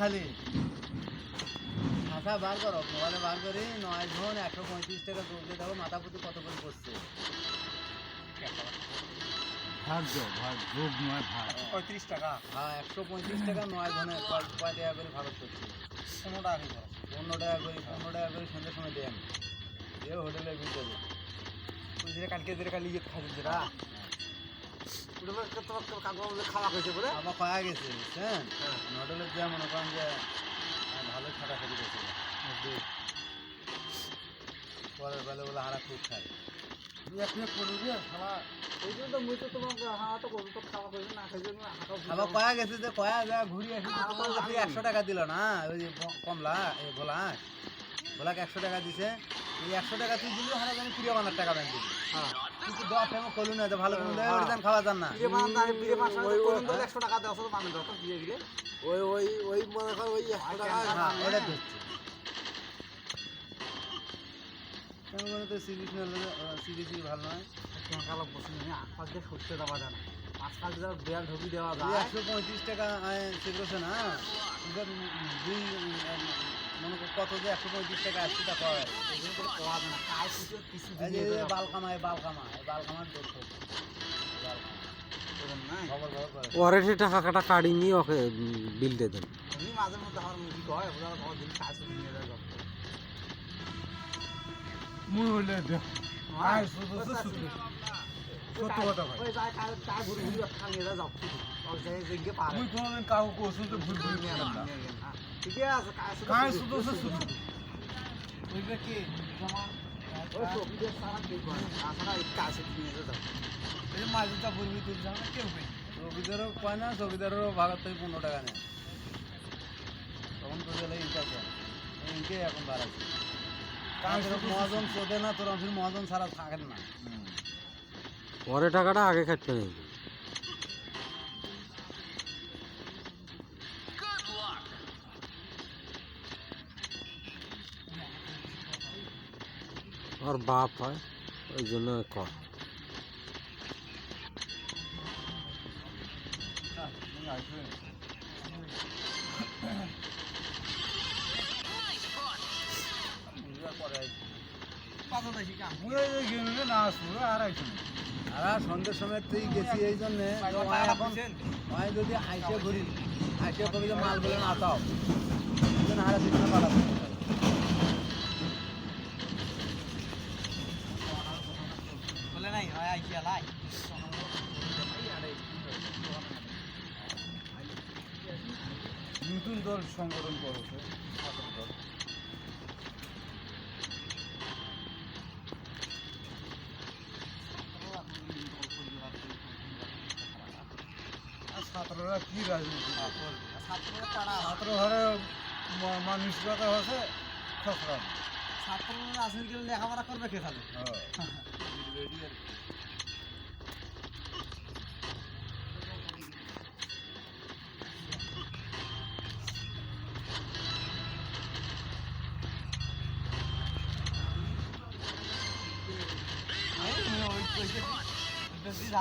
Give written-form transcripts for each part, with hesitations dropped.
খালি মাথা বার করো, মোবাইলে বার করি 9 জন 135 টাকা যোগ দিয়ে দেবো। মাথা প্রতি কত করে পড়ছে? যোগ নয় ভাগ 35 টাকা। হ্যাঁ 135 টাকা 9 জনে কয় টাকা করে ভারত করছে? 15 টাকা করে। 15 টাকা করে, 15 টাকা করে সন্ধ্যার সময় দেন দিয়ে হোটেলে বিল দেবে। তুই যে কালকে যে কালি ইয়ে খাবি যেটা তোমার কাকু বলে খাওয়া হয়েছে বলে আমার পাওয়া গেছে বুঝছেন। হোটেলে যা মনে করেন যে ভালো খাটাখাটি গেছে, পরের বেলা বলে হারা খুব খায়। আবার কয়া গেছে যে কয়া যা ঘুরি আসি 100 টাকা দিল না ওই যে কমলা ভোলা ভোলাকে 100 টাকা দিছে। এই 100 টাকা তুই দিলি হারা জানি 53 টাকা ব্যাংক দিবি। কিন্তু দশ টাকা করলু না, ভালো করে ওই দান খাওয়া যান না। একশো টাকা দেওয়া মানে দশ দিয়ে দিলে ওই মনে কর ওই 100 টাকা ওটা ধরছে। তো সিরিজ সিরিজ ভালো নয়। কালো পছন্দ নেই, আশপাশ দিয়ে সরষে দেওয়া যায় না, আশপাশ দিয়ে বেয়াল ঢুকি দেওয়া যায়। 135 টাকা সেগুলোছে না, দুই মনে কর কত যে 135 টাকা 80 টাকা পাওয়া যায়। পাওয়া যায় না, কাজ কিছু বাল কামায় দোষ ওরে সে টাকা কাটা কাটি নিয়ে ওকে বিল দিয়ে দেন। এমনি মাঝে মধ্যে আমার মুখি কয় ওরা দিন কাজ নিয়ে যায় মুই হইলে সত্য কথা ভাই। ওই যায় কাজ ঘুরে ঘুরে খানিয়ে যায় যাও ওই যে জিগে পারে। মুই কোনদিন কাউ কোসুল তো ভুল ভুল নিয়ে না। ঠিক আছে কাজ শুধু ওইটা কি তোমার ওই তো বিদেশ সারা কি করে আসলে এই কাজ নিয়ে যাও। এই মাঝেটা বলবি তুই জানো না কেউ নেই। চৌকিদারও কয় না, চৌকিদারেরও ভাগের থেকে 15 টাকা নেয়। তখন তো গেলে ইনকাম দেয়, ইনকে এখন বাড়াচ্ছে। মহাজন চোদে না, তোর অফিস মহাজন ছাড়া থাকেন না। ওরে টাকাটা আগে কাটতে নেই। ওর বাপ হয় ওই জন্য কর। আর সন্ধ্যের সময় তুই গেছি এই জন্যে এখন যদি আইসে ঘুরি আইসে কবি যে মাল বলে না তাও এই জন্য হারা দিন পাঠাবো। বলে নাই হয় আইসিয়া লাই নতুন দল সংগঠন করেছে ছাত্ররা কি রাজনীতি ছাত্র ঘরে মানসিকতা হচ্ছে খসড়া ছাত্ররা রাজনীতি লেখাপড়া করবে কে তাহলে?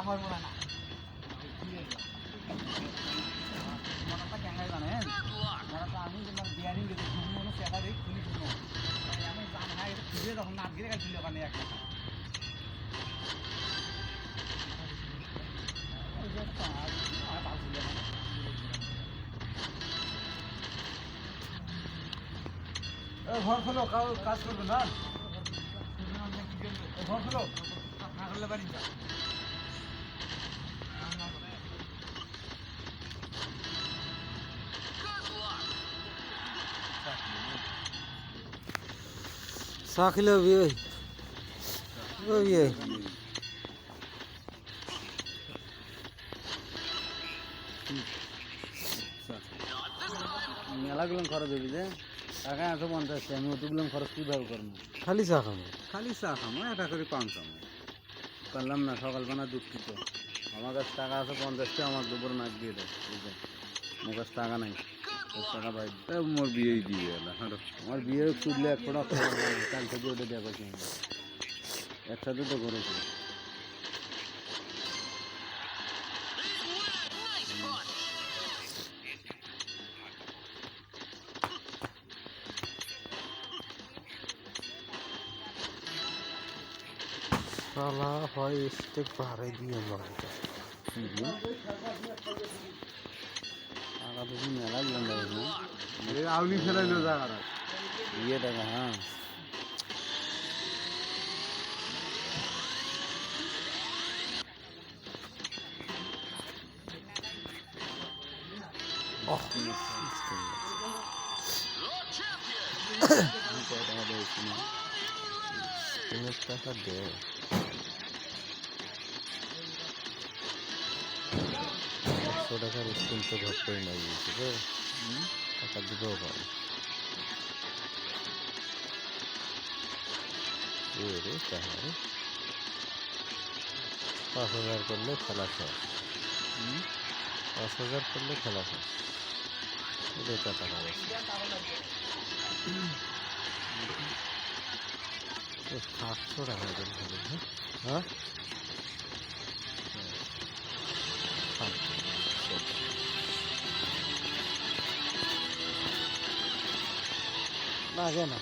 আমার মনে না জানেন আমি বিয়ারিং সেটা খুলি শুনো আমি জানি না এটা খুঁজে তখন নাট গিয়ে খুলি ওখানে একটা ঘর খোলো কাজ করবে না, ঘর খোলো না করলে বাড়ি যা সাকিলে বিয়ে বিয়ে মেলাগুলো খরচ হবি যে টাকা 150 আমি অতগুলো খরচ কীভাবে করবো? খালি চা খাবো, খালি চা খামো এটা করে পান খামো পারলাম না। সকালবেলা দুঃখিত, আমার কাছে টাকা আছে 50টা, আমার দুপুর নাক দিয়ে দেয় বুঝলেন, আমার কাছে টাকা নাই। 10 টাকা ভাই মোর বিয়েই দিয়ে গেল, আমার বিয়ে ছুটলে 1 টাকা কাল থেকে ওটা দেওয়া একসাথে তো করেছি। শালা হয় স্টেপ বাড়াই দিয়ে মারটা টাকা দেখি মেলা দিলাম না আউলি ফেলাইলো জায়গাটা ইয়ে টাকা হ্যাঁ টাকা দে টাকার স্কুল তো ঘর করে না গিয়েছে টাকা দিতেও পারে রে তাহলে 5,000 করলে খেলা শেষ 5,000 করলে খেলা শেষ এটা টাকা পাবে 700 টাকা দেন হ্যাঁ লাগে না